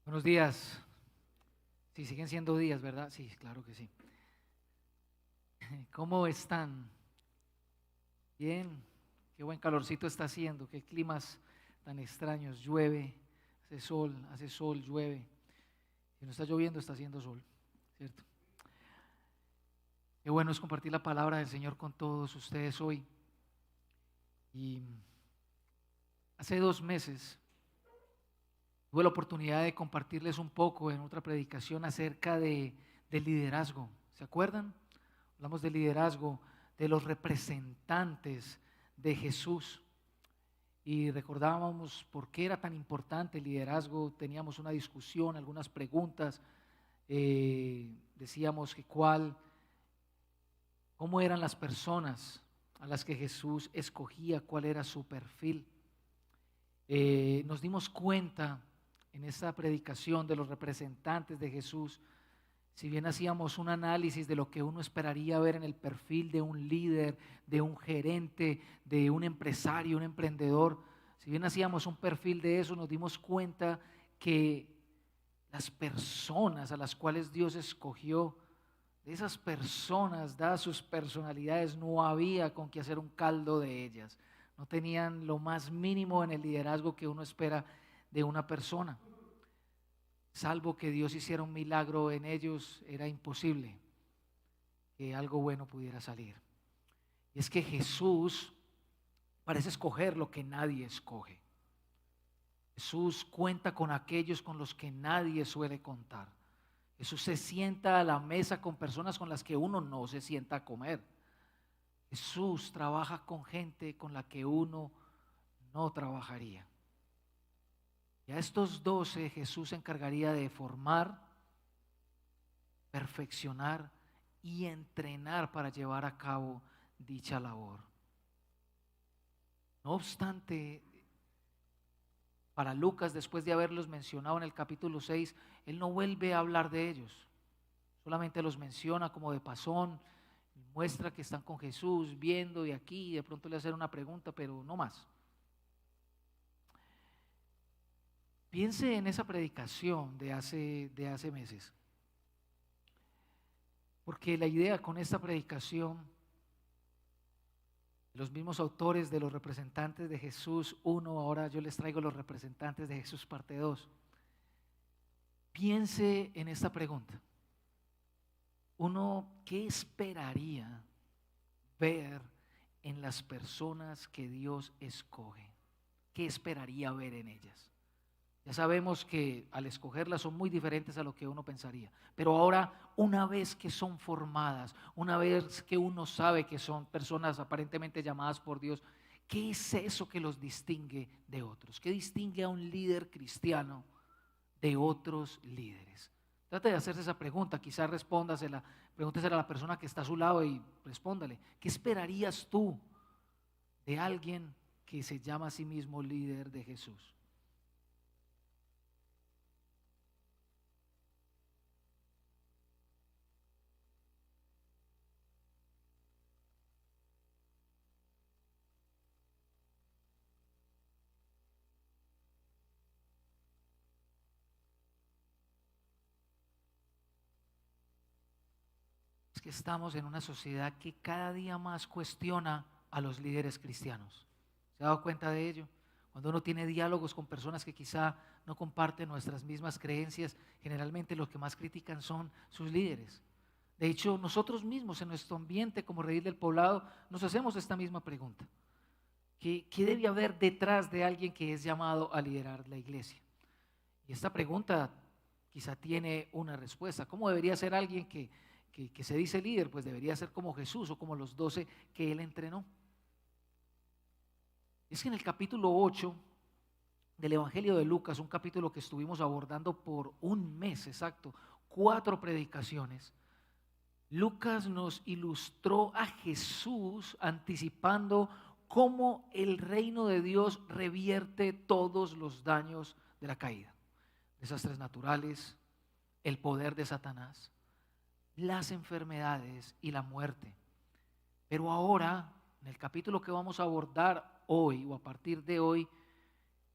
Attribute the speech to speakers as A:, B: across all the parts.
A: Buenos días. Sí, siguen siendo días, ¿verdad? Sí, claro que sí. ¿Cómo están? Bien. Qué buen calorcito está haciendo. Qué climas tan extraños. Llueve, hace sol, llueve. Si no está lloviendo, está haciendo sol, ¿cierto? Qué bueno es compartir la palabra del Señor con todos ustedes hoy. Y hace 2 meses tuve la oportunidad de compartirles un poco en otra predicación acerca del liderazgo. ¿Se acuerdan? Hablamos del liderazgo, de los representantes de Jesús. Y recordábamos por qué era tan importante el liderazgo. Teníamos una discusión, algunas preguntas. Decíamos que cómo eran las personas a las que Jesús escogía, cuál era su perfil. Nos dimos cuenta en esta predicación de los representantes de Jesús. Si bien hacíamos un análisis de lo que uno esperaría ver en el perfil de un líder, de un gerente, de un empresario, un emprendedor, si bien hacíamos un perfil de eso, nos dimos cuenta que las personas a las cuales Dios escogió, de esas personas, dadas sus personalidades, no había con qué hacer un caldo de ellas. No tenían lo más mínimo en el liderazgo que uno espera de una persona. Salvo que Dios hiciera un milagro en ellos, era imposible que algo bueno pudiera salir. Y es que Jesús parece escoger lo que nadie escoge. Jesús cuenta con aquellos con los que nadie suele contar. Jesús se sienta a la mesa con personas con las que uno no se sienta a comer. Jesús trabaja con gente con la que uno no trabajaría. Y a estos 12 Jesús se encargaría de formar, perfeccionar y entrenar para llevar a cabo dicha labor. No obstante, para Lucas, después de haberlos mencionado en el capítulo 6, él no vuelve a hablar de ellos. Solamente los menciona como de pasón, muestra que están con Jesús, viendo y aquí, de pronto le hacen una pregunta, pero no más. Piense en esa predicación de hace meses, porque la idea con esta predicación, los mismos autores de los representantes de Jesús 1, ahora yo les traigo los representantes de Jesús parte 2. Piense en esta pregunta. Uno, ¿qué esperaría ver en las personas que Dios escoge? ¿Qué esperaría ver en ellas? Ya sabemos que al escogerlas son muy diferentes a lo que uno pensaría. Pero ahora, una vez que son formadas, una vez que uno sabe que son personas aparentemente llamadas por Dios, ¿qué es eso que los distingue de otros? ¿Qué distingue a un líder cristiano de otros líderes? Trate de hacerse esa pregunta, quizás respóndasela, pregúntesela a la persona que está a su lado y respóndale. ¿Qué esperarías tú de alguien que se llama a sí mismo líder de Jesús? Es que estamos en una sociedad que cada día más cuestiona a los líderes cristianos. ¿Se ha dado cuenta de ello? Cuando uno tiene diálogos con personas que quizá no comparten nuestras mismas creencias, generalmente los que más critican son sus líderes. De hecho, nosotros mismos en nuestro ambiente como Redil del Poblado nos hacemos esta misma pregunta. ¿Qué debe haber detrás de alguien que es llamado a liderar la iglesia? Y esta pregunta quizá tiene una respuesta. ¿Cómo debería ser alguien que se dice líder? Pues debería ser como Jesús o como los 12 que él entrenó. Es que en el capítulo 8 del Evangelio de Lucas, un capítulo que estuvimos abordando por un mes exacto, 4 predicaciones, Lucas nos ilustró a Jesús anticipando cómo el reino de Dios revierte todos los daños de la caída. Desastres naturales, el poder de Satanás, las enfermedades y la muerte. Pero ahora, en el capítulo que vamos a abordar hoy o a partir de hoy,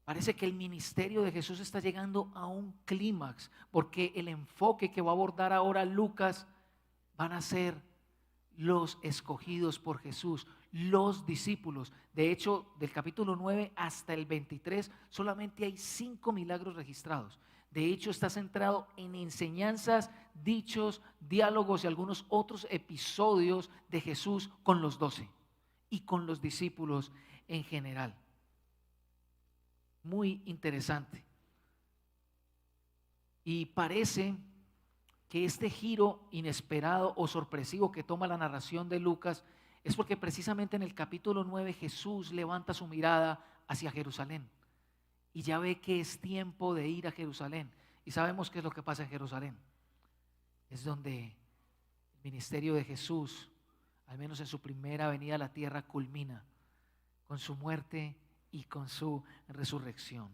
A: Parece que el ministerio de Jesús está llegando a un clímax, porque el enfoque que va a abordar ahora Lucas van a ser los escogidos por Jesús, los discípulos. De hecho, del capítulo 9 hasta el 23 solamente hay 5 milagros registrados. De hecho, está centrado en enseñanzas, dichos, diálogos y algunos otros episodios de Jesús con los 12 y con los discípulos en general. Muy interesante. Y parece que este giro inesperado o sorpresivo que toma la narración de Lucas es porque precisamente en el capítulo 9 Jesús levanta su mirada hacia Jerusalén y ya ve que es tiempo de ir a Jerusalén. Y sabemos qué es lo que pasa en Jerusalén. Es donde el ministerio de Jesús, al menos en su primera venida a la tierra, culmina con su muerte y con su resurrección.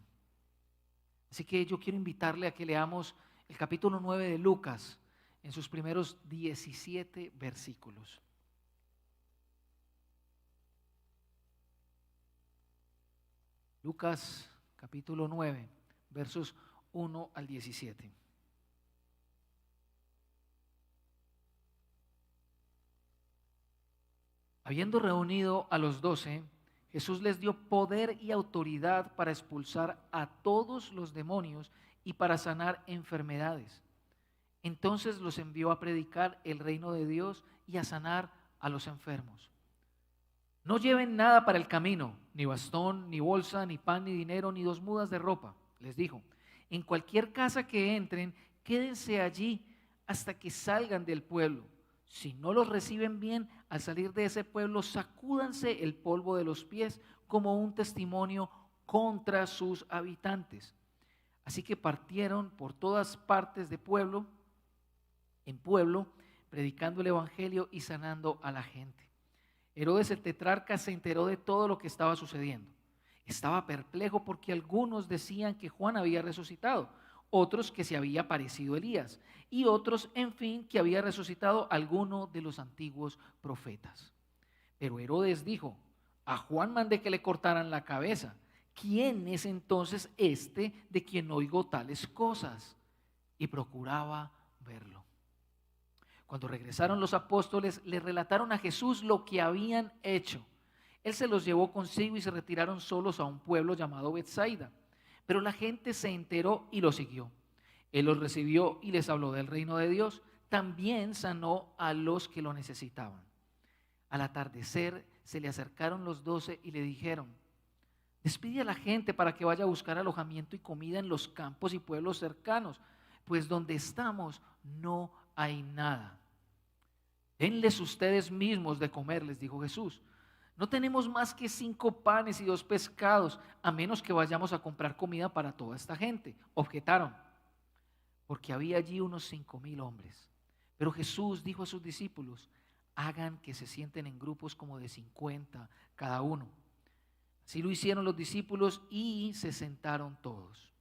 A: Así que yo quiero invitarle a que leamos el capítulo 9 de Lucas en sus primeros 17 versículos. Lucas capítulo 9, versos 1 al 17. Habiendo reunido a los 12, Jesús les dio poder y autoridad para expulsar a todos los demonios y para sanar enfermedades. Entonces los envió a predicar el reino de Dios y a sanar a los enfermos. No lleven nada para el camino, ni bastón, ni bolsa, ni pan, ni dinero, ni 2 mudas de ropa, les dijo. En cualquier casa que entren, quédense allí hasta que salgan del pueblo. Si no los reciben bien, al salir de ese pueblo, sacúdanse el polvo de los pies como un testimonio contra sus habitantes. Así que partieron por todas partes de pueblo en pueblo, predicando el evangelio y sanando a la gente. Herodes el tetrarca se enteró de todo lo que estaba sucediendo. Estaba perplejo porque algunos decían que Juan había resucitado, otros que se había aparecido Elías y otros, en fin, que había resucitado alguno de los antiguos profetas. Pero Herodes dijo: a Juan mandé que le cortaran la cabeza. ¿Quién es entonces este de quien oigo tales cosas? Y procuraba verlo. Cuando regresaron los apóstoles, le relataron a Jesús lo que habían hecho. Él se los llevó consigo y se retiraron solos a un pueblo llamado Betsaida. Pero la gente se enteró y lo siguió. Él los recibió y les habló del reino de Dios. También sanó a los que lo necesitaban. Al atardecer se le acercaron los 12 y le dijeron: despide a la gente para que vaya a buscar alojamiento y comida en los campos y pueblos cercanos, pues donde estamos no hay nada. Denles ustedes mismos de comer, les dijo Jesús. No tenemos más que 5 panes y 2 pescados, a menos que vayamos a comprar comida para toda esta gente. Objetaron, porque había allí unos 5,000 hombres. Pero Jesús dijo a sus discípulos: hagan que se sienten en grupos como de 50 cada uno. Así lo hicieron los discípulos y se sentaron todos.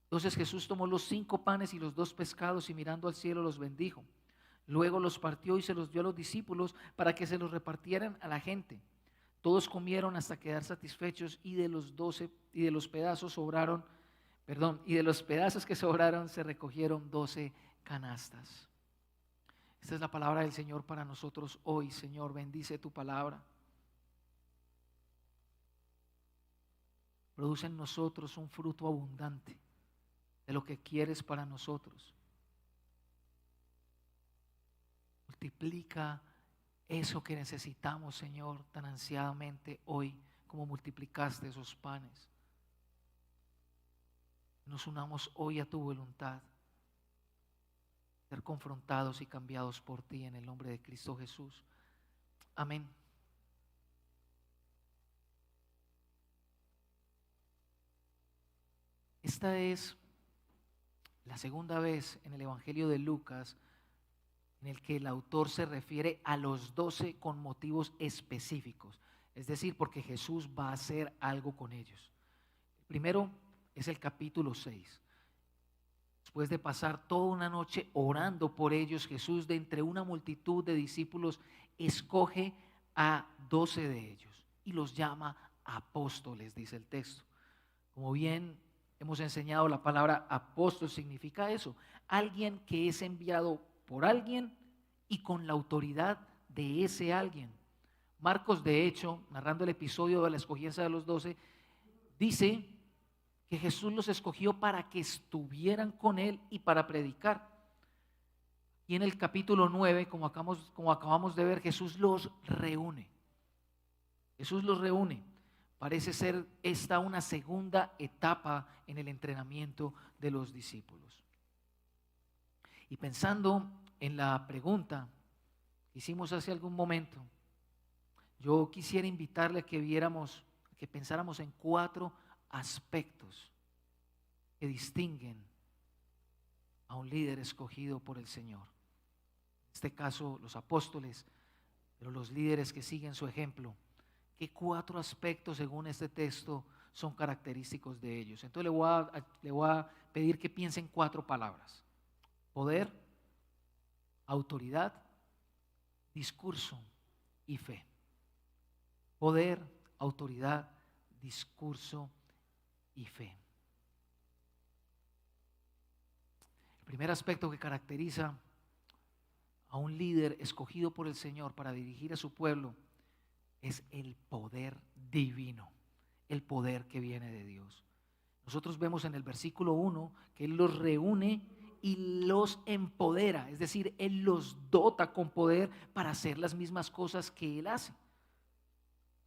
A: Entonces Jesús tomó los 5 panes y los 2 pescados y mirando al cielo los bendijo. Luego los partió y se los dio a los discípulos para que se los repartieran a la gente. Todos comieron hasta quedar satisfechos y de los pedazos que sobraron se recogieron 12 canastas. Esta es la palabra del Señor para nosotros hoy. Señor, bendice tu palabra. Produce en nosotros un fruto abundante de lo que quieres para nosotros. Multiplica eso que necesitamos, Señor, tan ansiadamente hoy, como multiplicaste esos panes. Nos unamos hoy a tu voluntad, ser confrontados y cambiados por ti en el nombre de Cristo Jesús. Amén. Esta es la segunda vez en el Evangelio de Lucas en el que el autor se refiere a los 12 con motivos específicos, es decir, porque Jesús va a hacer algo con ellos. El primero es el capítulo 6. Después de pasar toda una noche orando por ellos, Jesús, de entre una multitud de discípulos, escoge a 12 de ellos y los llama apóstoles, dice el texto. Como bien hemos enseñado, la palabra apóstol significa eso, alguien que es enviado por alguien y con la autoridad de ese alguien. Marcos, de hecho, narrando el episodio de la escogienza de los 12, dice que Jesús los escogió para que estuvieran con él y para predicar. Y en el capítulo 9, como acabamos de ver, Jesús los reúne. Jesús los reúne. Parece ser esta una segunda etapa en el entrenamiento de los discípulos. Y pensando en la pregunta que hicimos hace algún momento, yo quisiera invitarle a que pensáramos en 4 aspectos que distinguen a un líder escogido por el Señor. En este caso, los apóstoles, pero los líderes que siguen su ejemplo. ¿Qué 4 aspectos, según este texto, son característicos de ellos? Entonces le voy a pedir que piense en 4 palabras: poder, autoridad, discurso y fe. Poder, autoridad, discurso y fe. El primer aspecto que caracteriza a un líder escogido por el Señor para dirigir a su pueblo es el poder divino, el poder que viene de Dios. Nosotros vemos en el versículo 1 que Él los reúne y los empodera, es decir, Él los dota con poder para hacer las mismas cosas que Él hace.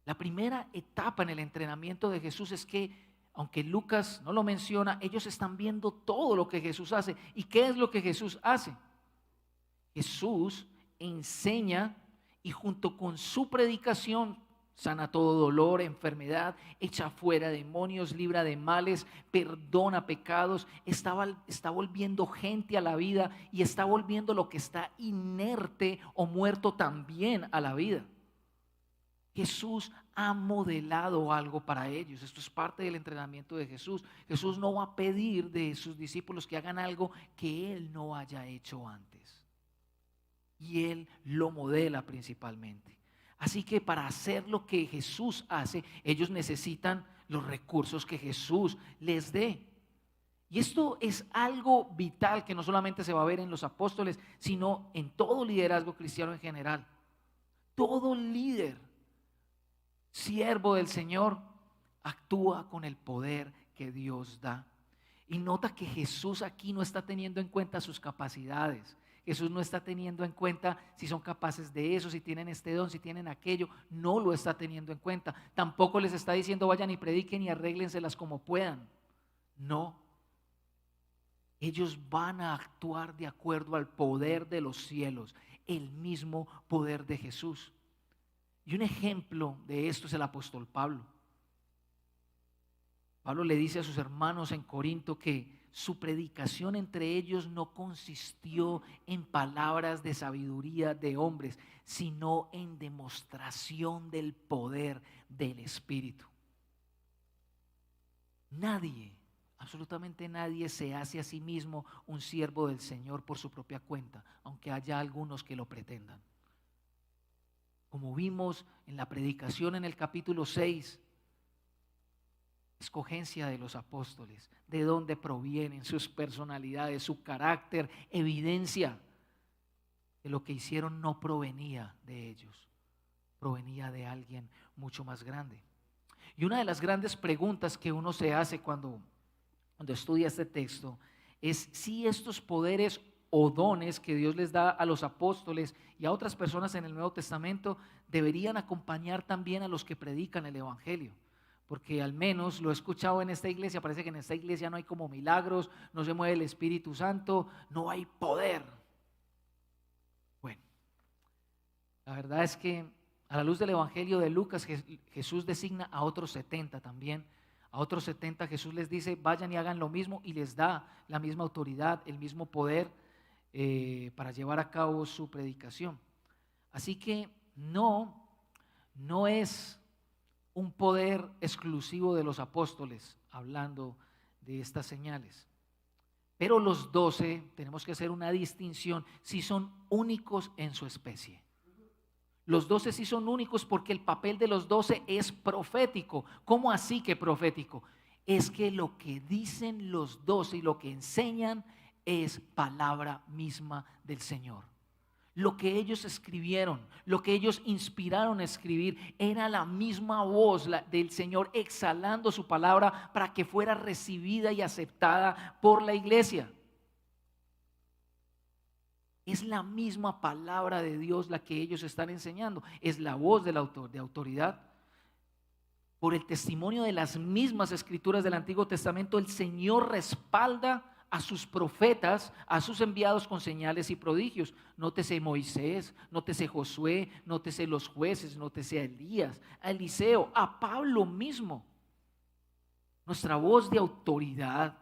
A: La primera etapa en el entrenamiento de Jesús es que, aunque Lucas no lo menciona, ellos están viendo todo lo que Jesús hace. ¿Y qué es lo que Jesús hace? Jesús enseña y junto con su predicación sana todo dolor, enfermedad, echa fuera demonios, libra de males, perdona pecados, está volviendo gente a la vida y está volviendo lo que está inerte o muerto también a la vida. Jesús ha modelado algo para ellos. Esto es parte del entrenamiento de Jesús. Jesús no va a pedir de sus discípulos que hagan algo que Él no haya hecho antes. Y Él lo modela principalmente. Así que para hacer lo que Jesús hace, ellos necesitan los recursos que Jesús les dé. Y esto es algo vital que no solamente se va a ver en los apóstoles, sino en todo liderazgo cristiano en general. Todo líder, siervo del Señor, actúa con el poder que Dios da. Y nota que Jesús aquí no está teniendo en cuenta sus capacidades. Jesús no está teniendo en cuenta si son capaces de eso, si tienen este don, si tienen aquello. No lo está teniendo en cuenta. Tampoco les está diciendo vayan y prediquen y arréglenselas como puedan. No. Ellos van a actuar de acuerdo al poder de los cielos, el mismo poder de Jesús. Y un ejemplo de esto es el apóstol Pablo. Pablo le dice a sus hermanos en Corinto que su predicación entre ellos no consistió en palabras de sabiduría de hombres, sino en demostración del poder del Espíritu. Nadie, absolutamente nadie se hace a sí mismo un siervo del Señor por su propia cuenta, aunque haya algunos que lo pretendan. Como vimos en la predicación en el capítulo 6, escogencia de los apóstoles, de dónde provienen sus personalidades, su carácter, evidencia que lo que hicieron no provenía de ellos, provenía de alguien mucho más grande. Y una de las grandes preguntas que uno se hace cuando estudia este texto es si estos poderes o dones que Dios les da a los apóstoles y a otras personas en el Nuevo Testamento deberían acompañar también a los que predican el Evangelio. Porque al menos lo he escuchado en esta iglesia, parece que en esta iglesia no hay como milagros, no se mueve el Espíritu Santo, no hay poder. Bueno, la verdad es que a la luz del Evangelio de Lucas, Jesús designa a otros 70 también. A otros 70 Jesús les dice, vayan y hagan lo mismo, y les da la misma autoridad, el mismo poder para llevar a cabo su predicación. Así que no es un poder exclusivo de los apóstoles, hablando de estas señales. Pero los 12, tenemos que hacer una distinción, si son únicos en su especie. Los 12 sí son únicos porque el papel de los 12 es profético. ¿Cómo así que profético? es que lo que dicen los 12 y lo que enseñan es palabra misma del Señor. Lo que ellos escribieron, lo que ellos inspiraron a escribir, era la misma voz del Señor exhalando su palabra para que fuera recibida y aceptada por la iglesia. Es la misma palabra de Dios la que ellos están enseñando. Es la voz del autor, de autoridad. Por el testimonio de las mismas escrituras del Antiguo Testamento, el Señor respalda a sus profetas, a sus enviados con señales y prodigios. Nótese Moisés, nótese Josué, nótese los jueces, nótese a Elías, a Eliseo, a Pablo mismo. Nuestra voz de autoridad,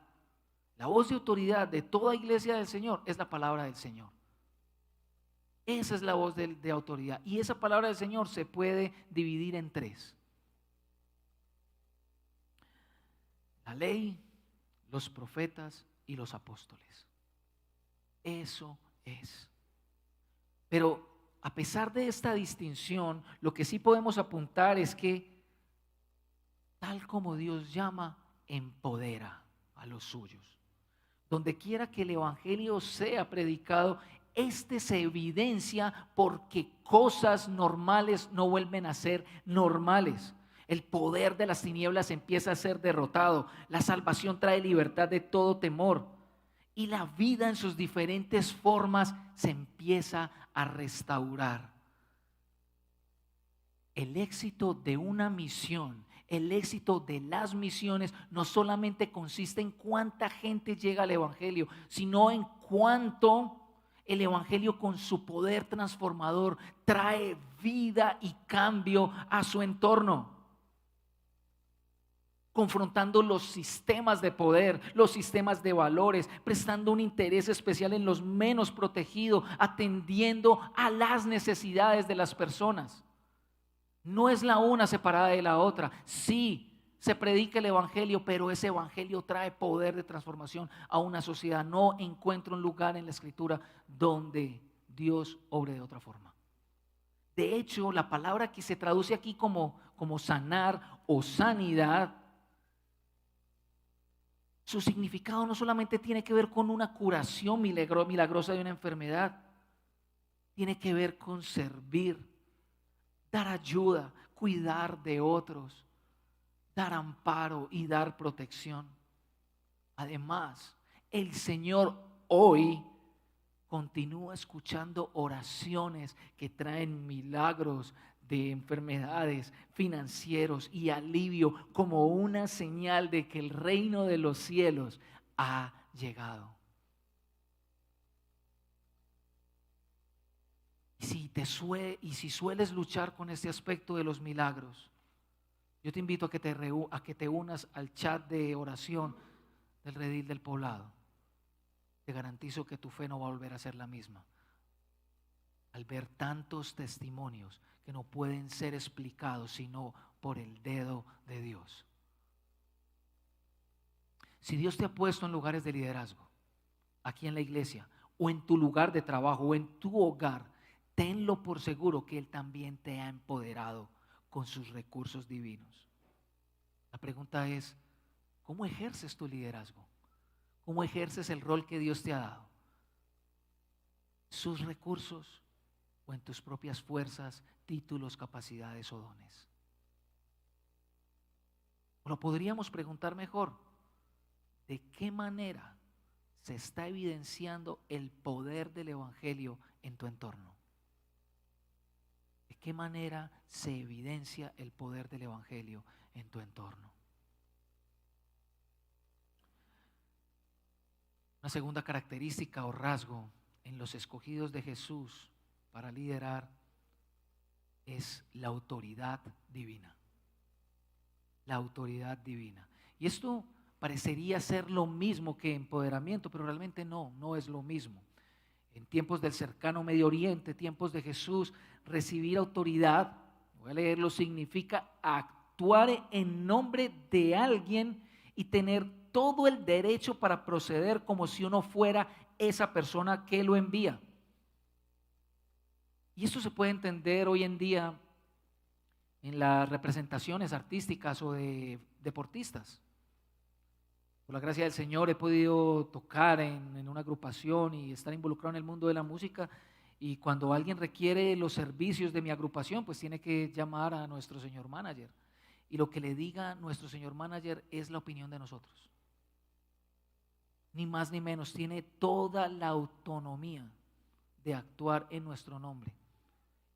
A: la voz de autoridad de toda iglesia del Señor es la palabra del Señor. Esa es la voz de autoridad. Y esa palabra del Señor se puede dividir en tres: la ley, los profetas y los apóstoles. Eso es. Pero a pesar de esta distinción, lo que sí podemos apuntar es que tal como Dios llama, empodera a los suyos. Donde quiera que el evangelio sea predicado, este se evidencia porque cosas normales no vuelven a ser normales. El poder de las tinieblas empieza a ser derrotado. La salvación trae libertad de todo temor. Y la vida en sus diferentes formas se empieza a restaurar. El éxito de una misión, el éxito de las misiones no solamente consiste en cuánta gente llega al evangelio, sino en cuánto el evangelio con su poder transformador trae vida y cambio a su entorno, confrontando los sistemas de poder, los sistemas de valores, prestando un interés especial en los menos protegidos, atendiendo a las necesidades de las personas. No es la una separada de la otra. Sí, se predica el evangelio, pero ese evangelio trae poder de transformación a una sociedad. No encuentro un lugar en la escritura donde Dios obre de otra forma. De hecho, la palabra que se traduce aquí como sanar o sanidad, su significado no solamente tiene que ver con una curación milagrosa de una enfermedad, tiene que ver con servir, dar ayuda, cuidar de otros, dar amparo y dar protección. Además, el Señor hoy continúa escuchando oraciones que traen milagros de enfermedades, financieros y alivio como una señal de que el reino de los cielos ha llegado. Y si sueles luchar con este aspecto de los milagros, yo te invito a que te unas al chat de oración del Redil del Poblado. Te garantizo que tu fe no va a volver a ser la misma. Al ver tantos testimonios que no pueden ser explicados sino por el dedo de Dios. Si Dios te ha puesto en lugares de liderazgo, aquí en la iglesia, o en tu lugar de trabajo, o en tu hogar, tenlo por seguro que Él también te ha empoderado con sus recursos divinos. La pregunta es, ¿cómo ejerces tu liderazgo? ¿Cómo ejerces el rol que Dios te ha dado? ¿Sus recursos o en tus propias fuerzas, títulos, capacidades o dones? O lo podríamos preguntar mejor, ¿de qué manera se está evidenciando el poder del evangelio en tu entorno? ¿De qué manera se evidencia el poder del evangelio en tu entorno? Una segunda característica o rasgo en los escogidos de Jesús para liderar es la autoridad divina. La autoridad divina. Y esto parecería ser lo mismo que empoderamiento, pero realmente no es lo mismo. En tiempos del cercano Medio Oriente, tiempos de Jesús, recibir autoridad, voy a leerlo, significa actuar en nombre de alguien y tener todo el derecho para proceder como si uno fuera esa persona que lo envía. Y esto se puede entender hoy en día en las representaciones artísticas o de deportistas. Por la gracia del Señor he podido tocar en una agrupación y estar involucrado en el mundo de la música. Y cuando alguien requiere los servicios de mi agrupación, pues tiene que llamar a nuestro señor manager. Y lo que le diga nuestro señor manager es la opinión de nosotros. Ni más ni menos, tiene toda la autonomía de actuar en nuestro nombre.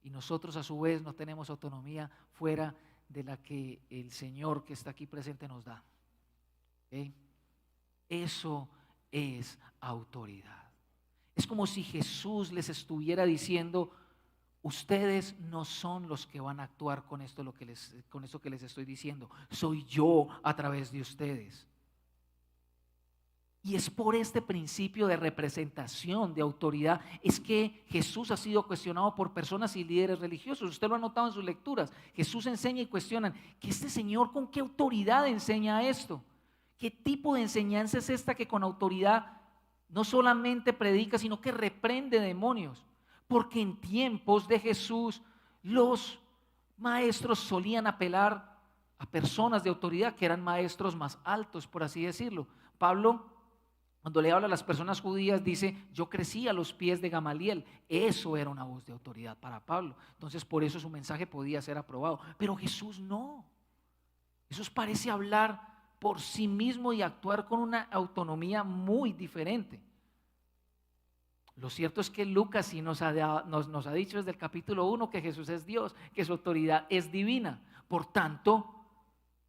A: Y nosotros a su vez no tenemos autonomía fuera de la que el Señor que está aquí presente nos da. ¿Okay? Eso es autoridad. Es como si Jesús les estuviera diciendo: ustedes no son los que van a actuar con esto que les estoy diciendo. Soy yo a través de ustedes. Y es por este principio de representación, de autoridad, es que Jesús ha sido cuestionado por personas y líderes religiosos. Usted lo ha notado en sus lecturas. Jesús enseña y cuestionan que este Señor, ¿con qué autoridad enseña esto? ¿Qué tipo de enseñanza es esta que con autoridad no solamente predica, sino que reprende demonios? Porque en tiempos de Jesús los maestros solían apelar a personas de autoridad que eran maestros más altos, por así decirlo. Pablo, cuando le habla a las personas judías, dice: yo crecí a los pies de Gamaliel. Eso era una voz de autoridad para Pablo. Entonces por eso su mensaje podía ser aprobado. Pero Jesús no. Jesús parece hablar por sí mismo y actuar con una autonomía muy diferente. Lo cierto es que Lucas sí nos ha dicho desde el capítulo 1 que Jesús es Dios, que su autoridad es divina. Por tanto,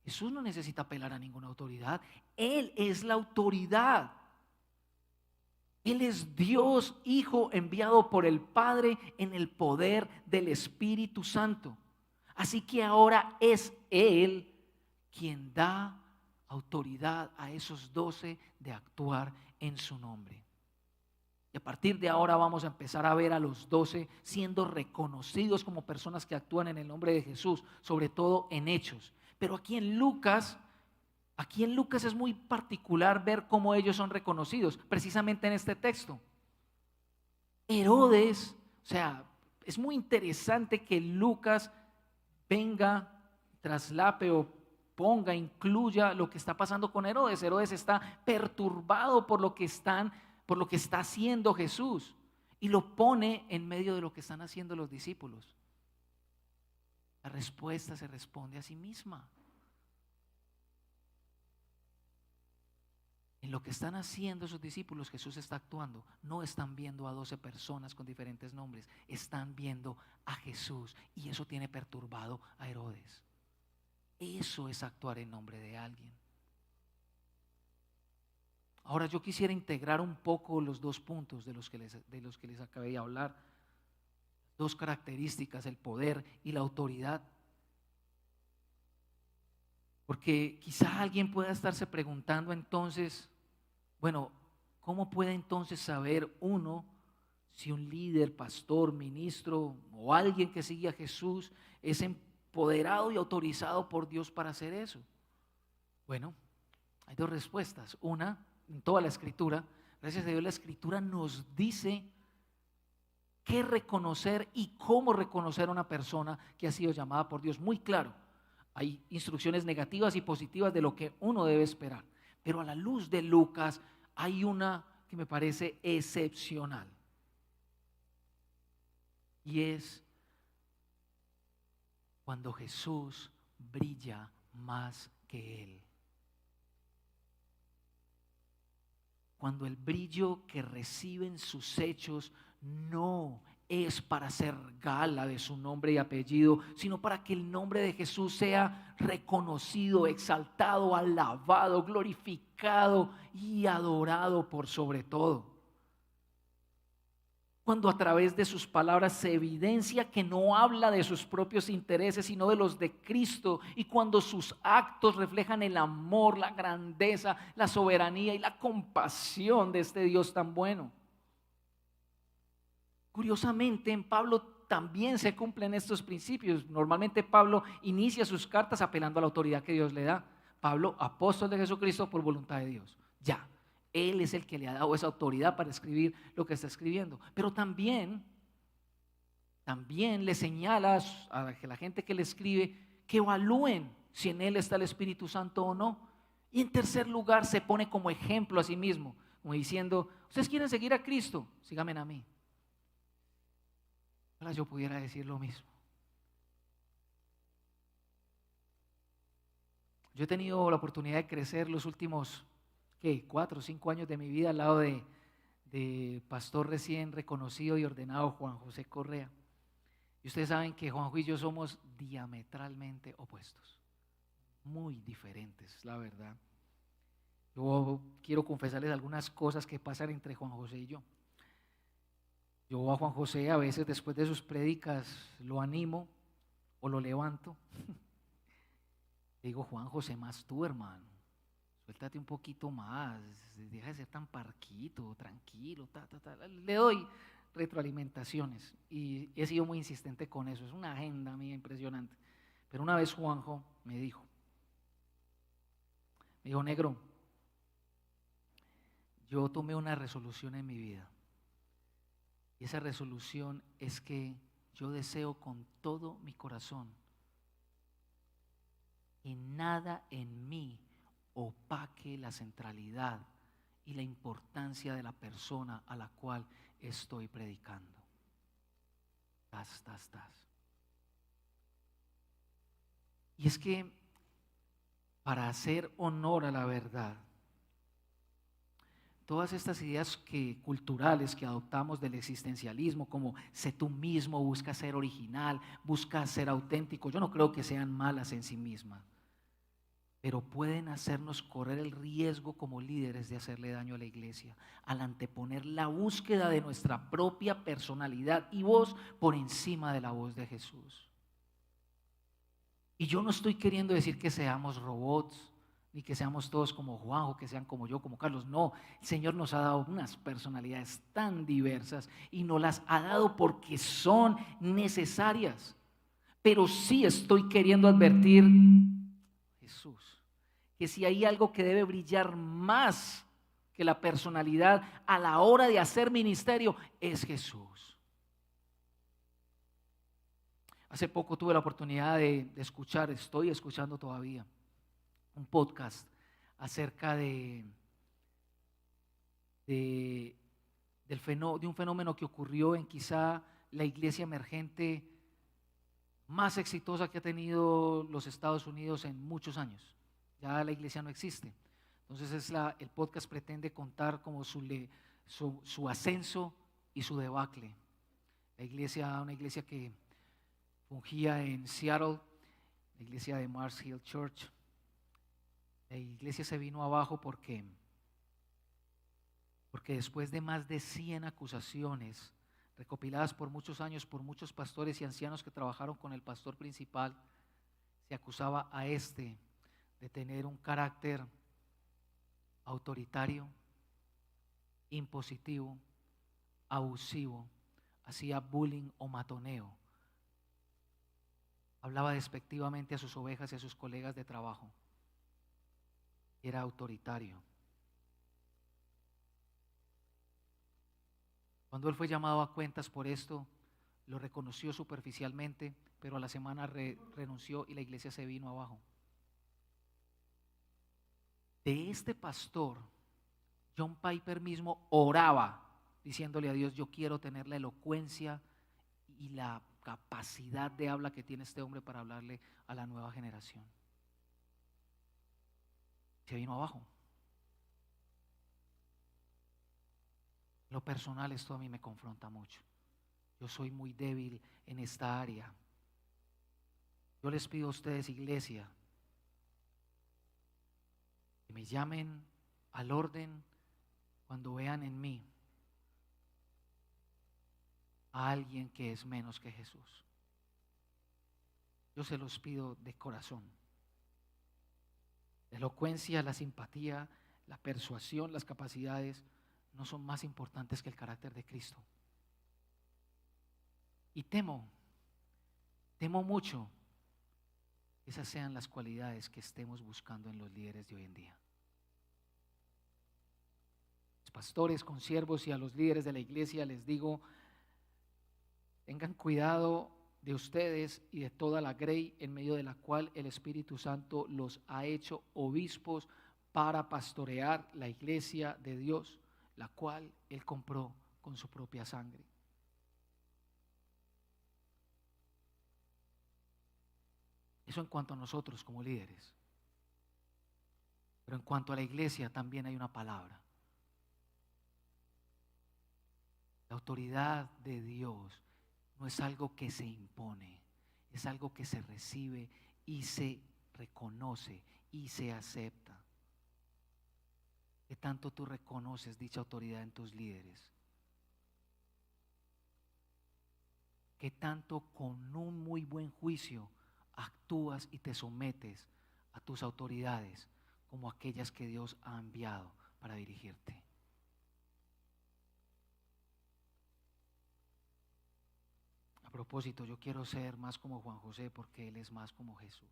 A: Jesús no necesita apelar a ninguna autoridad. Él es la autoridad. Él es Dios Hijo enviado por el Padre en el poder del Espíritu Santo. Así que ahora es Él quien da autoridad a esos 12 de actuar en su nombre. Y a partir de ahora vamos a empezar a ver a los 12 siendo reconocidos como personas que actúan en el nombre de Jesús, sobre todo en hechos. Pero aquí en Lucas es muy particular ver cómo ellos son reconocidos, precisamente en este texto. Herodes, o sea, es muy interesante que Lucas venga, traslape o incluya lo que está pasando con Herodes. Herodes está perturbado por lo que está haciendo Jesús y lo pone en medio de lo que están haciendo los discípulos. La respuesta se responde a sí misma. En lo que están haciendo sus discípulos, Jesús está actuando. No están viendo a 12 personas con diferentes nombres, están viendo a Jesús, y eso tiene perturbado a Herodes. Eso es actuar en nombre de alguien. Ahora yo quisiera integrar un poco los dos puntos de los que les acabé de hablar. Dos características, el poder y la autoridad. Porque quizá alguien pueda estarse preguntando entonces, bueno, ¿cómo puede entonces saber uno si un líder, pastor, ministro o alguien que sigue a Jesús es empoderado y autorizado por Dios para hacer eso? Bueno, hay dos respuestas. Una, en toda la Escritura, gracias a Dios la Escritura nos dice qué reconocer y cómo reconocer a una persona que ha sido llamada por Dios. Muy claro, hay instrucciones negativas y positivas de lo que uno debe esperar. Pero a la luz de Lucas hay una que me parece excepcional. Y es cuando Jesús brilla más que Él. Cuando el brillo que reciben sus hechos no es para hacer gala de su nombre y apellido, sino para que el nombre de Jesús sea reconocido, exaltado, alabado, glorificado y adorado por sobre todo. Cuando a través de sus palabras se evidencia que no habla de sus propios intereses, sino de los de Cristo, y cuando sus actos reflejan el amor, la grandeza, la soberanía y la compasión de este Dios tan bueno. Curiosamente, en Pablo también se cumplen estos principios. Normalmente Pablo inicia sus cartas apelando a la autoridad que Dios le da. Pablo, apóstol de Jesucristo por voluntad de Dios. Ya, él es el que le ha dado esa autoridad para escribir lo que está escribiendo. Pero también le señala a la gente que le escribe que evalúen si en él está el Espíritu Santo o no. Y en tercer lugar, se pone como ejemplo a sí mismo, como diciendo, ustedes quieren seguir a Cristo, síganme a mí. Ahora yo pudiera decir lo mismo. Yo he tenido la oportunidad de crecer los últimos, 4 o 5 años de mi vida al lado de pastor recién reconocido y ordenado Juan José Correa. Y ustedes saben que Juanjo y yo somos diametralmente opuestos, muy diferentes, la verdad. Yo quiero confesarles algunas cosas que pasan entre Juan José y yo. Yo a Juan José a veces después de sus prédicas lo animo o lo levanto. Digo, Juan José, más tú, hermano, suéltate un poquito más, deja de ser tan parquito, tranquilo, Le doy retroalimentaciones y he sido muy insistente con eso, es una agenda mía impresionante. Pero una vez Juanjo me dijo, negro, yo tomé una resolución en mi vida y esa resolución es que yo deseo con todo mi corazón que nada en mí opaque la centralidad y la importancia de la persona a la cual estoy predicando. Y es que para hacer honor a la verdad, todas estas ideas culturales que adoptamos del existencialismo, como sé tú mismo, busca ser original, busca ser auténtico, yo no creo que sean malas en sí mismas, pero pueden hacernos correr el riesgo como líderes de hacerle daño a la iglesia, al anteponer la búsqueda de nuestra propia personalidad y voz por encima de la voz de Jesús. Y yo no estoy queriendo decir que seamos robots, ni que seamos todos como Juan, o que sean como yo, como Carlos. No, el Señor nos ha dado unas personalidades tan diversas y nos las ha dado porque son necesarias. Pero sí estoy queriendo advertir, Jesús, que si hay algo que debe brillar más que la personalidad a la hora de hacer ministerio, es Jesús. Hace poco tuve la oportunidad de escuchar, estoy escuchando todavía, un podcast acerca de un fenómeno que ocurrió en quizá la iglesia emergente más exitosa que ha tenido los Estados Unidos en muchos años. Ya la iglesia no existe. Entonces el podcast pretende contar como su ascenso y su debacle. Una iglesia que fungía en Seattle, la iglesia de Mars Hill Church. La iglesia se vino abajo porque después de más de 100 acusaciones recopiladas por muchos años por muchos pastores y ancianos que trabajaron con el pastor principal, se acusaba a de tener un carácter autoritario, impositivo, abusivo, hacía bullying o matoneo, hablaba despectivamente a sus ovejas y a sus colegas de trabajo, era autoritario. Cuando él fue llamado a cuentas por esto, lo reconoció superficialmente, pero a la semana renunció y la iglesia se vino abajo. De este pastor, John Piper mismo oraba diciéndole a Dios, yo quiero tener la elocuencia y la capacidad de habla que tiene este hombre para hablarle a la nueva generación. Se vino abajo. Lo personal, esto a mí me confronta mucho. Yo soy muy débil en esta área. Yo les pido a ustedes, iglesia, que me llamen al orden cuando vean en mí a alguien que es menos que Jesús. Yo se los pido de corazón. La elocuencia, la simpatía, la persuasión, las capacidades no son más importantes que el carácter de Cristo. Y temo mucho que esas sean las cualidades que estemos buscando en los líderes de hoy en día. Los pastores, consiervos y a los líderes de la iglesia les digo, tengan cuidado de ustedes y de toda la grey en medio de la cual el Espíritu Santo los ha hecho obispos para pastorear la iglesia de Dios, la cual Él compró con su propia sangre. Eso en cuanto a nosotros como líderes. Pero en cuanto a la iglesia también hay una palabra. La autoridad de Dios no es algo que se impone, es algo que se recibe y se reconoce y se acepta. ¿Qué tanto tú reconoces dicha autoridad en tus líderes? ¿Qué tanto con un muy buen juicio actúas y te sometes a tus autoridades como aquellas que Dios ha enviado para dirigirte? A propósito, yo quiero ser más como Juan José porque él es más como Jesús.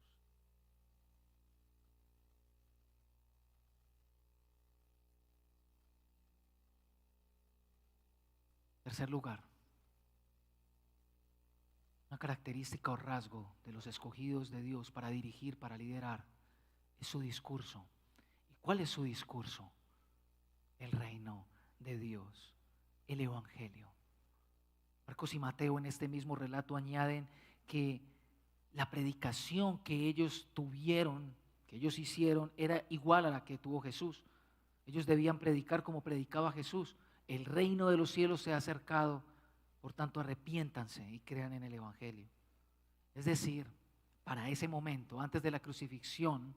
A: Tercer lugar, una característica o rasgo de los escogidos de Dios para dirigir, para liderar, es su discurso. ¿Y cuál es su discurso? El reino de Dios, el evangelio. Marcos y Mateo en este mismo relato añaden que la predicación que ellos tuvieron, que ellos hicieron, era igual a la que tuvo Jesús. Ellos debían predicar como predicaba Jesús. El reino de los cielos se ha acercado, por tanto arrepiéntanse y crean en el evangelio. Es decir, para ese momento, antes de la crucifixión,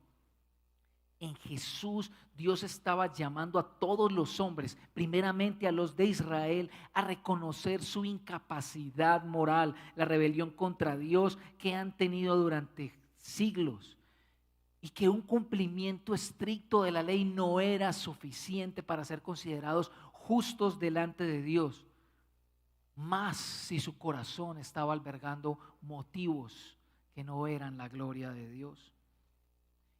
A: en Jesús Dios estaba llamando a todos los hombres, primeramente a los de Israel, a reconocer su incapacidad moral, la rebelión contra Dios que han tenido durante siglos, y que un cumplimiento estricto de la ley no era suficiente para ser considerados justos delante de Dios, más si su corazón estaba albergando motivos que no eran la gloria de Dios.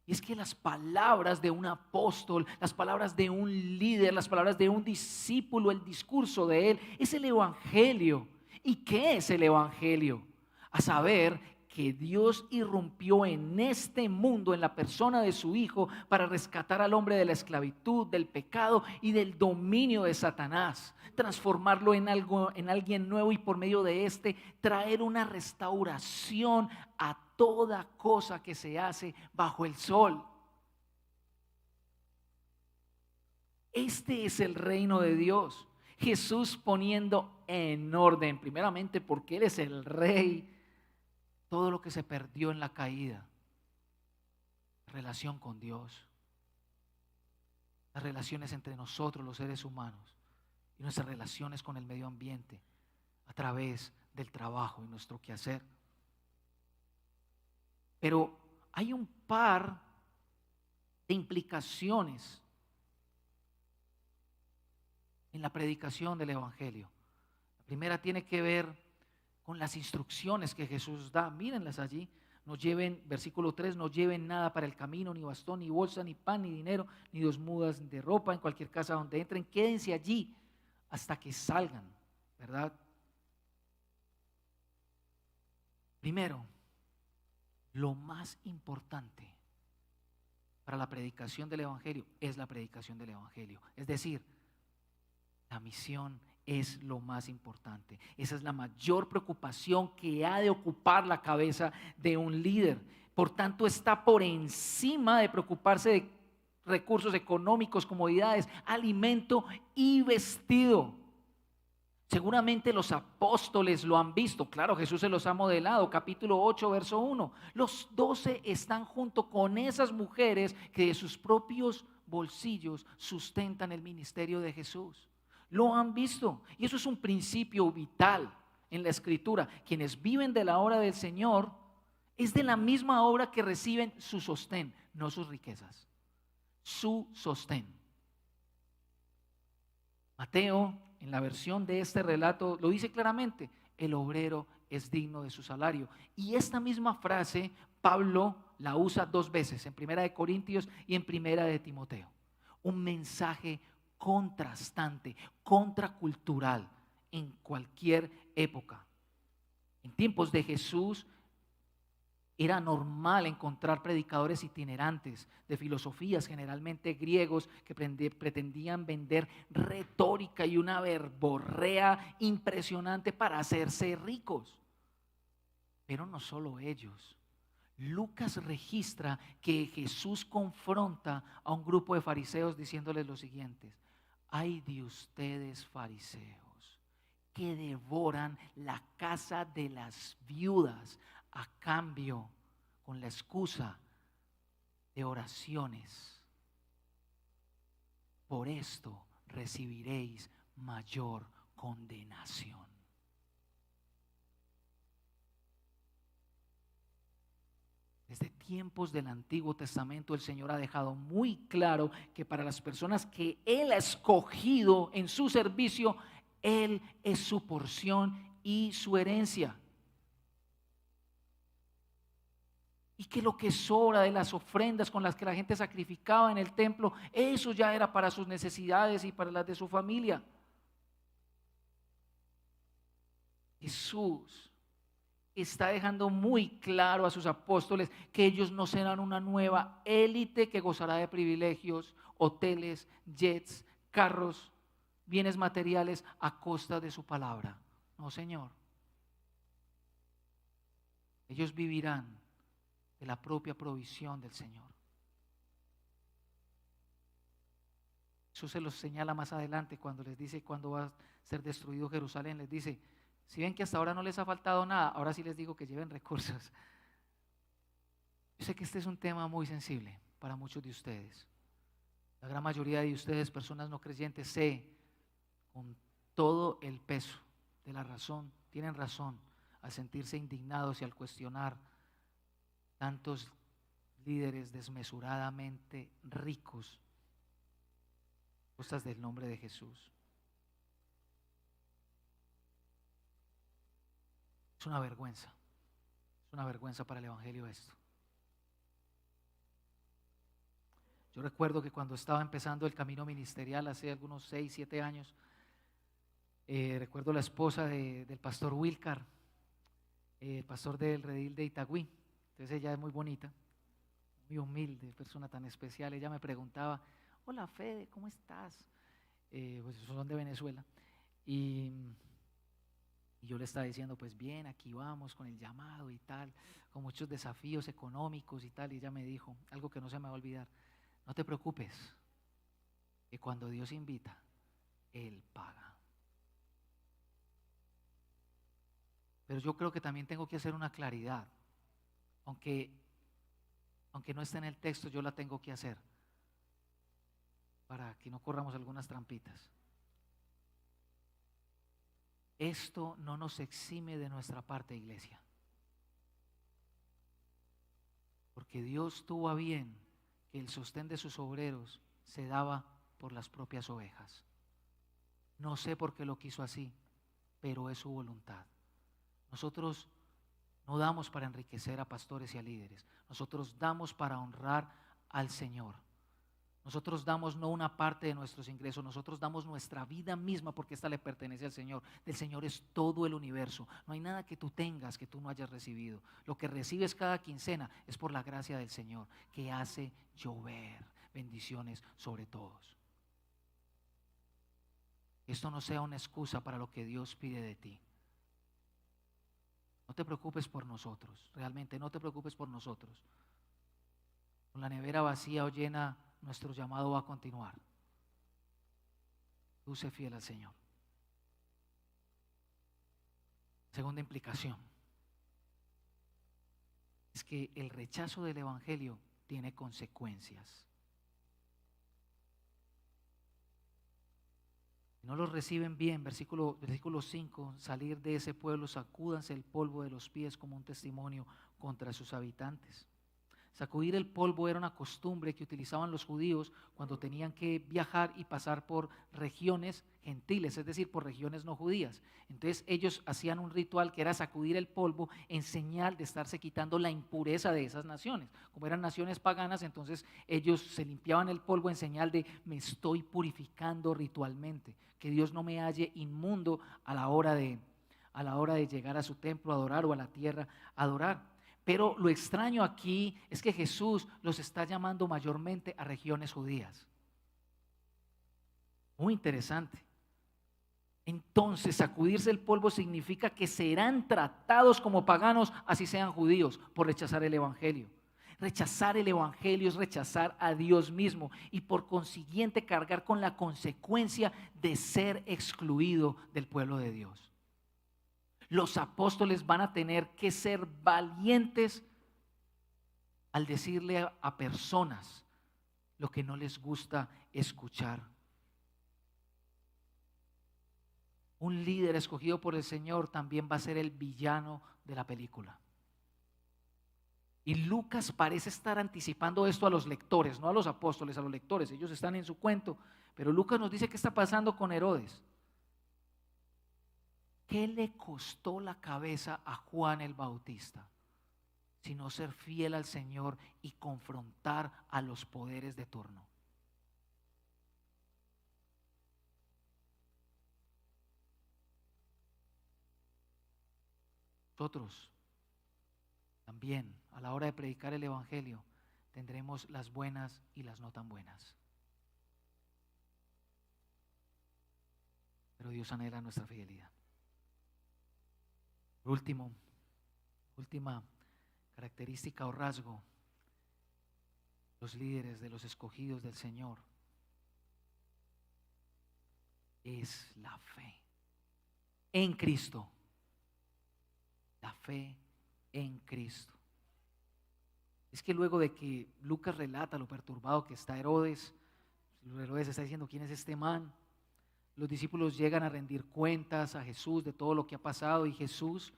A: Y es que las palabras de un apóstol, las palabras de un líder, las palabras de un discípulo, el discurso de él, es el evangelio. ¿Y qué es el evangelio? A saber, que Dios irrumpió en este mundo, en la persona de su Hijo, para rescatar al hombre de la esclavitud, del pecado y del dominio de Satanás, transformarlo en alguien nuevo y por medio de este traer una restauración a toda cosa que se hace bajo el sol. Este es el reino de Dios. Jesús poniendo en orden, primeramente porque Él es el Rey, todo lo que se perdió en la caída, relación con Dios, las relaciones entre nosotros los seres humanos y nuestras relaciones con el medio ambiente a través del trabajo y nuestro quehacer. Pero hay un par de implicaciones en la predicación del evangelio. La primera tiene que ver con las instrucciones que Jesús da. Mírenlas allí. No lleven, versículo 3, no lleven nada para el camino, ni bastón, ni bolsa, ni pan, ni dinero, ni 2 mudas de ropa. En cualquier casa donde entren, quédense allí hasta que salgan, ¿verdad? Primero, lo más importante para la predicación del evangelio es la predicación del evangelio. Es decir, la misión es lo más importante. Esa es la mayor preocupación que ha de ocupar la cabeza de un líder. Por tanto, está por encima de preocuparse de recursos económicos, comodidades, alimento y vestido. Seguramente los apóstoles lo han visto. Claro, Jesús se los ha modelado. Capítulo 8, verso 1. Los 12 están junto con esas mujeres que de sus propios bolsillos sustentan el ministerio de Jesús. Lo han visto, y eso es un principio vital en la Escritura. Quienes viven de la obra del Señor es de la misma obra que reciben su sostén, no sus riquezas, su sostén. Mateo, en la versión de este relato, lo dice claramente: el obrero es digno de su salario. Y esta misma frase Pablo la usa 2 veces, en 1 Corintios y en 1 Timoteo. Un mensaje contrastante, contracultural en cualquier época. En tiempos de Jesús Era normal encontrar predicadores itinerantes de filosofías, generalmente griegos, que pretendían vender retórica y una verborrea impresionante para hacerse ricos. Pero no solo ellos. Lucas registra que Jesús confronta a un grupo de fariseos diciéndoles lo siguiente: ay de ustedes, fariseos, que devoran la casa de las viudas a cambio, con la excusa de oraciones. Por esto recibiréis mayor condenación. Desde tiempos del Antiguo Testamento el Señor ha dejado muy claro que para las personas que Él ha escogido en su servicio, Él es su porción y su herencia. Y que lo que sobra de las ofrendas con las que la gente sacrificaba en el templo, eso ya era para sus necesidades y para las de su familia. Jesús está dejando muy claro a sus apóstoles que ellos no serán una nueva élite que gozará de privilegios, hoteles, jets, carros, bienes materiales a costa de su palabra. No, Señor. Ellos vivirán de la propia provisión del Señor. Eso se los señala más adelante cuando les dice cuándo va a ser destruido Jerusalén. Les dice: si ven que hasta ahora no les ha faltado nada, ahora sí les digo que lleven recursos. Yo sé que este es un tema muy sensible para muchos de ustedes. La gran mayoría de ustedes, personas no creyentes, sé con todo el peso de la razón, tienen razón al sentirse indignados y al cuestionar tantos líderes desmesuradamente ricos a costas del nombre de Jesús. Es una vergüenza para el Evangelio esto. Yo recuerdo que cuando estaba empezando el camino ministerial hace algunos 6, 7 años, recuerdo la esposa del pastor Wilcar, el pastor del redil de Itagüí. Entonces ella es muy bonita, muy humilde, persona tan especial. Ella me preguntaba: hola Fede, ¿cómo estás? Pues son de Venezuela. Y yo le estaba diciendo: pues bien, aquí vamos con el llamado y tal, con muchos desafíos económicos y tal. Y ella me dijo algo que no se me va a olvidar: no te preocupes, que cuando Dios invita, Él paga. Pero yo creo que también tengo que hacer una claridad. Aunque no esté en el texto, yo la tengo que hacer para que no corramos algunas trampitas. Esto no nos exime de nuestra parte, iglesia. Porque Dios tuvo a bien que el sostén de sus obreros se daba por las propias ovejas. No sé por qué lo quiso así, pero es su voluntad. Nosotros no damos para enriquecer a pastores y a líderes. Nosotros damos para honrar al Señor. Nosotros damos no una parte de nuestros ingresos, nosotros damos nuestra vida misma, porque esta le pertenece al Señor. Del Señor es todo el universo. No hay nada que tú tengas que tú no hayas recibido. Lo que recibes cada quincena es por la gracia del Señor, que hace llover bendiciones sobre todos. Esto no sea una excusa para lo que Dios pide de ti. No te preocupes por nosotros, realmente no te preocupes por nosotros. Con la nevera vacía o llena, nuestro llamado va a continuar. Tú sé fiel al Señor. Segunda implicación es que el rechazo del Evangelio tiene consecuencias. Si no los reciben bien, versículo 5, salir de ese pueblo, sacúdanse el polvo de los pies como un testimonio contra sus habitantes. Sacudir el polvo era una costumbre que utilizaban los judíos cuando tenían que viajar y pasar por regiones gentiles, es decir, por regiones no judías. Entonces ellos hacían un ritual que era sacudir el polvo en señal de estarse quitando la impureza de esas naciones. Como eran naciones paganas, entonces ellos se limpiaban el polvo en señal de: me estoy purificando ritualmente, que Dios no me halle inmundo a la hora de llegar a su templo a adorar o a la tierra a adorar. Pero lo extraño aquí es que Jesús los está llamando mayormente a regiones judías. Muy interesante. Entonces, sacudirse el polvo significa que serán tratados como paganos, así sean judíos, por rechazar el evangelio. Rechazar el evangelio es rechazar a Dios mismo y por consiguiente cargar con la consecuencia de ser excluido del pueblo de Dios. Los apóstoles van a tener que ser valientes al decirle a personas lo que no les gusta escuchar. Un líder escogido por el Señor también va a ser el villano de la película. Y Lucas parece estar anticipando esto a los lectores, no a los apóstoles, a los lectores. Ellos están en su cuento, pero Lucas nos dice qué está pasando con Herodes. ¿Qué le costó la cabeza a Juan el Bautista? Sino ser fiel al Señor y confrontar a los poderes de turno. Nosotros también a la hora de predicar el evangelio tendremos las buenas y las no tan buenas. Pero Dios anhela nuestra fidelidad. Por última característica o rasgo, los líderes de los escogidos del Señor, es la fe en Cristo. La fe en Cristo. Es que luego de que Lucas relata lo perturbado que está Herodes está diciendo: ¿quién es este man? Los discípulos llegan a rendir cuentas a Jesús de todo lo que ha pasado, y Jesús,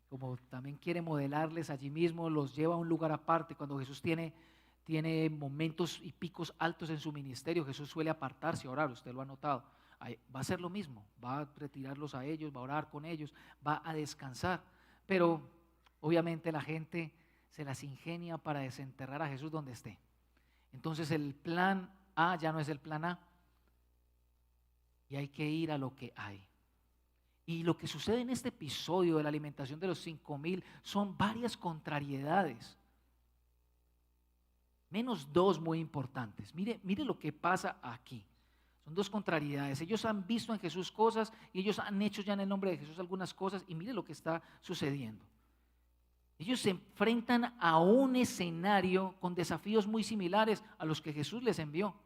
A: como también quiere modelarles allí mismo, los lleva a un lugar aparte. Cuando Jesús tiene momentos y picos altos en su ministerio, Jesús suele apartarse a orar, usted lo ha notado. Va a hacer lo mismo, va a retirarlos a ellos, va a orar con ellos, va a descansar. Pero obviamente la gente se las ingenia para desenterrar a Jesús donde esté. Entonces el plan A ya no es el plan A, y hay que ir a lo que hay. Y lo que sucede en este episodio de la alimentación de los 5,000 son varias contrariedades, menos dos muy importantes. Mire lo que pasa aquí. Son dos contrariedades. Ellos han visto en Jesús cosas y ellos han hecho ya en el nombre de Jesús algunas cosas, y mire lo que está sucediendo. Ellos se enfrentan a un escenario con desafíos muy similares a los que Jesús les envió.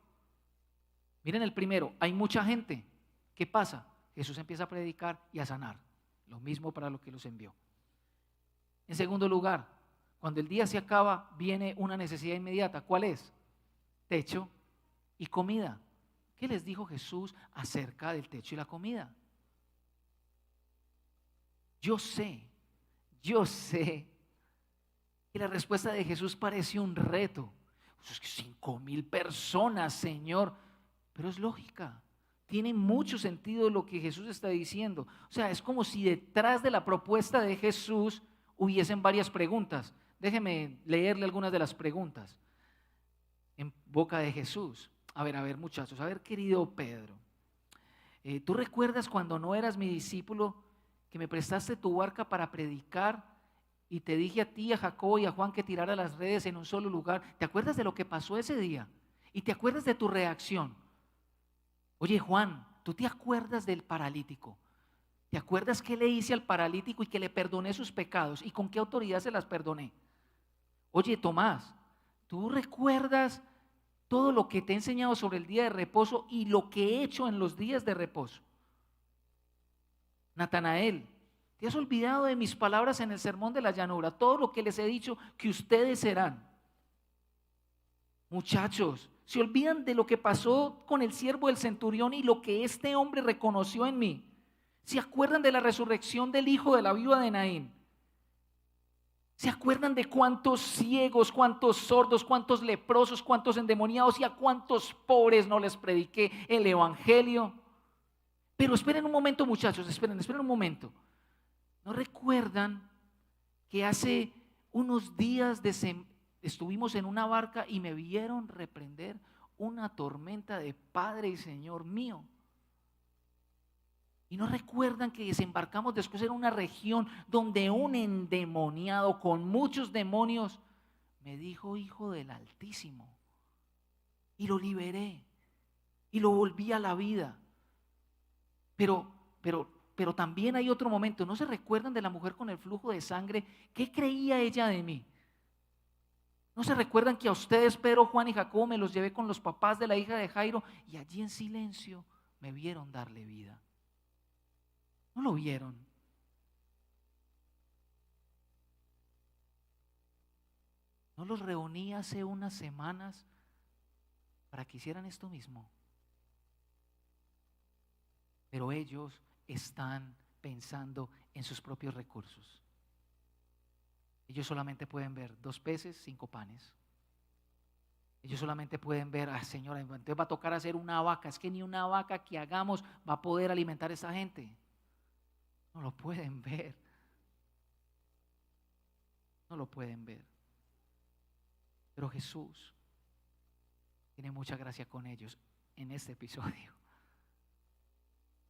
A: Miren el primero, hay mucha gente. ¿Qué pasa? Jesús empieza a predicar y a sanar. Lo mismo para lo que los envió. En segundo lugar, cuando el día se acaba, viene una necesidad inmediata. ¿Cuál es? Techo y comida. ¿Qué les dijo Jesús acerca del techo y la comida? Yo sé que la respuesta de Jesús parece un reto. Es que 5,000 personas, Señor, pero es lógica. Tiene mucho sentido lo que Jesús está diciendo. O sea, es como si detrás de la propuesta de Jesús hubiesen varias preguntas. Déjeme leerle algunas de las preguntas en boca de Jesús. A ver muchachos, a ver, querido Pedro, ¿tú recuerdas cuando no eras mi discípulo que me prestaste tu barca para predicar y te dije a ti, a Jacobo y a Juan que tirara las redes en un solo lugar? ¿Te acuerdas de lo que pasó ese día? ¿Y te acuerdas de tu reacción? Oye, Juan, ¿tú te acuerdas del paralítico? ¿Te acuerdas qué le hice al paralítico y que le perdoné sus pecados? ¿Y con qué autoridad se las perdoné? Oye, Tomás, ¿tú recuerdas todo lo que te he enseñado sobre el día de reposo y lo que he hecho en los días de reposo? Natanael, ¿te has olvidado de mis palabras en el sermón de la llanura? Todo lo que les he dicho que ustedes serán. Muchachos, se olvidan de lo que pasó con el siervo del centurión y lo que este hombre reconoció en mí. ¿Se acuerdan de la resurrección del hijo de la viuda de Naín? ¿Se acuerdan de cuántos ciegos, cuántos sordos, cuántos leprosos, cuántos endemoniados y a cuántos pobres no les prediqué el evangelio? Pero esperen un momento, muchachos, esperen un momento. ¿No recuerdan que hace unos días estuvimos en una barca y me vieron reprender una tormenta de Padre y Señor mío? Y no recuerdan que desembarcamos después en una región donde un endemoniado con muchos demonios me dijo hijo del Altísimo. Y lo liberé y lo volví a la vida. Pero también hay otro momento. ¿No se recuerdan de la mujer con el flujo de sangre? ¿Qué creía ella de mí? ¿No se recuerdan que a ustedes, Pedro, Juan y Jacobo, me los llevé con los papás de la hija de Jairo y allí en silencio me vieron darle vida? ¿No lo vieron? ¿No los reuní hace unas semanas para que hicieran esto mismo? Pero ellos están pensando en sus propios recursos. Ellos solamente pueden ver 2 peces, 5 panes. Ellos solamente pueden ver, señora, entonces va a tocar hacer una vaca. Es que ni una vaca que hagamos va a poder alimentar a esa gente. No lo pueden ver. No lo pueden ver. Pero Jesús tiene mucha gracia con ellos en este episodio.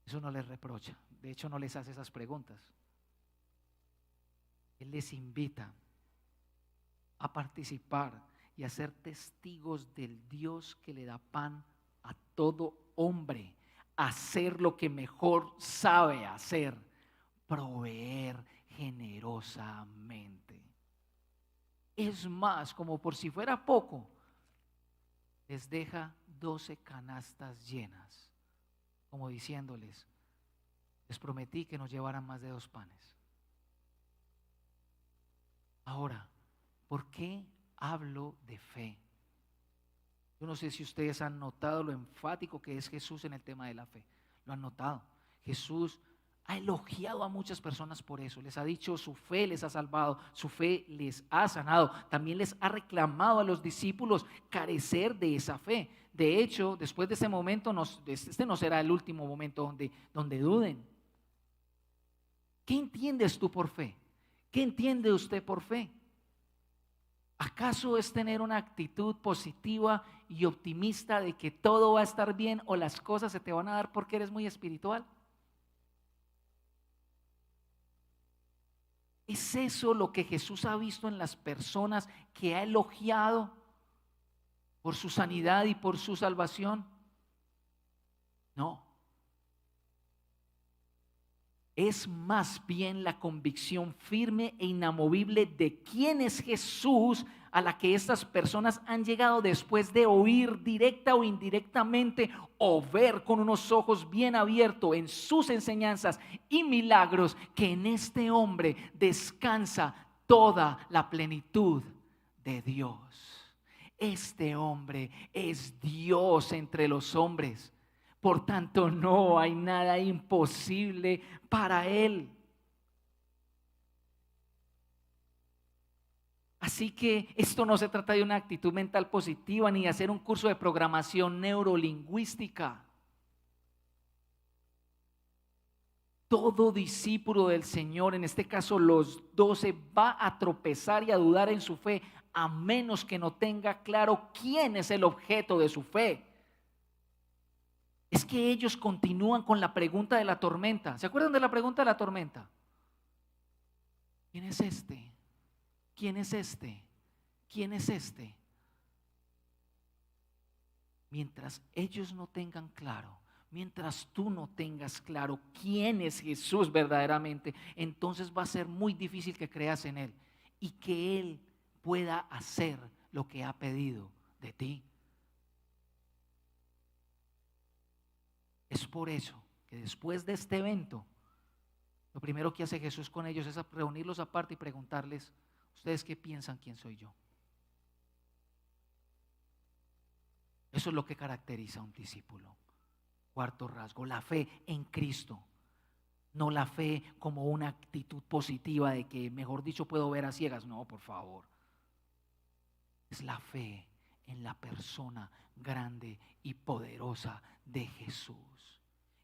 A: Eso no les reprocha. De hecho, no les hace esas preguntas. Él les invita a participar y a ser testigos del Dios que le da pan a todo hombre, a hacer lo que mejor sabe hacer, proveer generosamente. Es más, como por si fuera poco, les deja 12 canastas llenas, como diciéndoles, les prometí que nos llevaran más de 2 panes. Ahora, ¿por qué hablo de fe? Yo no sé si ustedes han notado lo enfático que es Jesús en el tema de la fe. Lo han notado. Jesús ha elogiado a muchas personas por eso. Les ha dicho su fe les ha salvado, su fe les ha sanado. También les ha reclamado a los discípulos carecer de esa fe. De hecho, después de ese momento, este no será el último momento donde duden. ¿Qué entiendes tú por fe? ¿Qué entiende usted por fe? ¿Acaso es tener una actitud positiva y optimista de que todo va a estar bien o las cosas se te van a dar porque eres muy espiritual? ¿Es eso lo que Jesús ha visto en las personas que ha elogiado por su sanidad y por su salvación? No. Es más bien la convicción firme e inamovible de quién es Jesús a la que estas personas han llegado después de oír directa o indirectamente o ver con unos ojos bien abiertos en sus enseñanzas y milagros que en este hombre descansa toda la plenitud de Dios. Este hombre es Dios entre los hombres. Por tanto, no hay nada imposible para Él. Así que esto no se trata de una actitud mental positiva ni de hacer un curso de programación neurolingüística. Todo discípulo del Señor, en este caso los 12, va a tropezar y a dudar en su fe, a menos que no tenga claro quién es el objeto de su fe. Es que ellos continúan con la pregunta de la tormenta. ¿Se acuerdan de la pregunta de la tormenta? ¿Quién es este? ¿Quién es este? ¿Quién es este? Mientras ellos no tengan claro, mientras tú no tengas claro quién es Jesús verdaderamente, entonces va a ser muy difícil que creas en Él y que Él pueda hacer lo que ha pedido de ti. Es por eso que después de este evento, lo primero que hace Jesús con ellos es reunirlos aparte y preguntarles, ¿ustedes qué piensan quién soy yo? Eso es lo que caracteriza a un discípulo. Cuarto rasgo, la fe en Cristo. No la fe como una actitud positiva de que, mejor dicho, puedo ver a ciegas. No, por favor. Es la fe en la persona grande y poderosa de Jesús.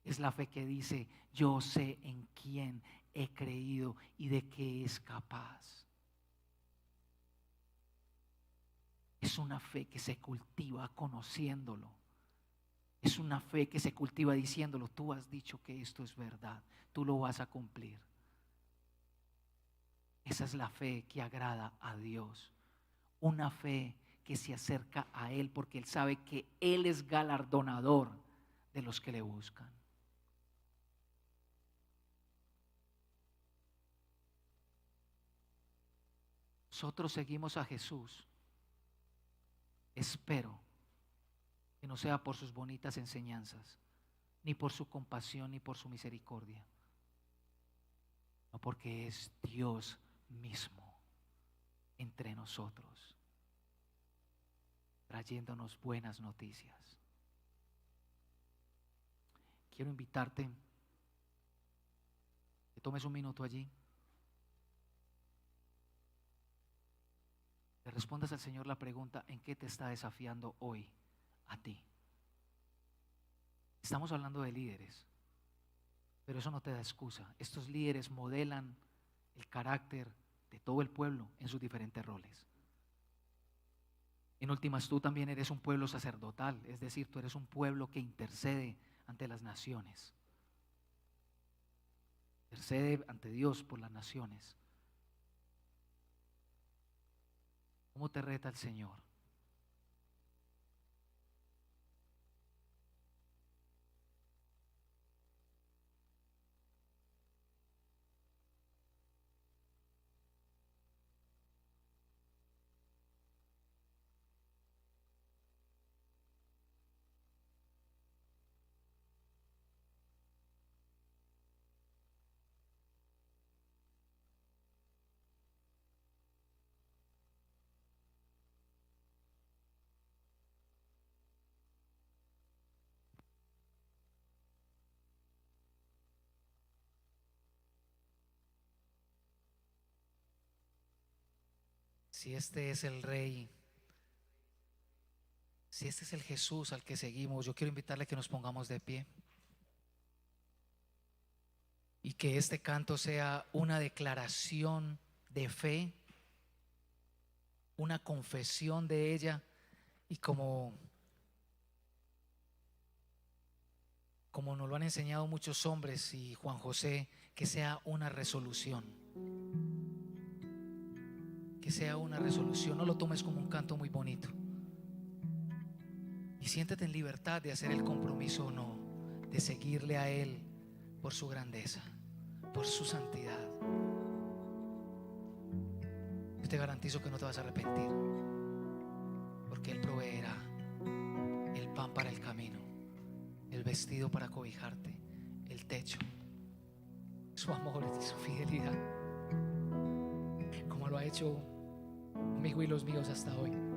A: Es la fe que dice, yo sé en quién he creído y de qué es capaz. Es una fe que se cultiva conociéndolo. Es una fe que se cultiva diciéndolo: tú has dicho que esto es verdad, tú lo vas a cumplir. Esa es la fe que agrada a Dios. Una fe que se acerca a Él porque Él sabe que Él es galardonador de los que le buscan. Nosotros seguimos a Jesús. Espero que no sea por sus bonitas enseñanzas, ni por su compasión, ni por su misericordia, no, porque es Dios mismo entre nosotros, trayéndonos buenas noticias. Quiero invitarte que tomes un minuto allí, le respondas al Señor la pregunta: ¿en qué te está desafiando hoy a ti? Estamos hablando de líderes, pero eso no te da excusa. Estos líderes modelan el carácter de todo el pueblo en sus diferentes roles. En últimas, tú también eres un pueblo sacerdotal, es decir, tú eres un pueblo que intercede ante las naciones. Intercede ante Dios por las naciones. ¿Cómo te reta el Señor? Si este es el Rey, si este es el Jesús al que seguimos, yo quiero invitarle a que nos pongamos de pie y que este canto sea una declaración de fe, una confesión de ella, y como nos lo han enseñado muchos hombres y Juan José, que sea una resolución. Que sea una resolución. No lo tomes como un canto muy bonito. Y siéntete en libertad de hacer el compromiso o no, de seguirle a Él por su grandeza, por su santidad. Yo te garantizo que no te vas a arrepentir, porque Él proveerá el pan para el camino, el vestido para cobijarte, el techo, su amor y su fidelidad, como lo ha hecho conmigo y los míos hasta hoy.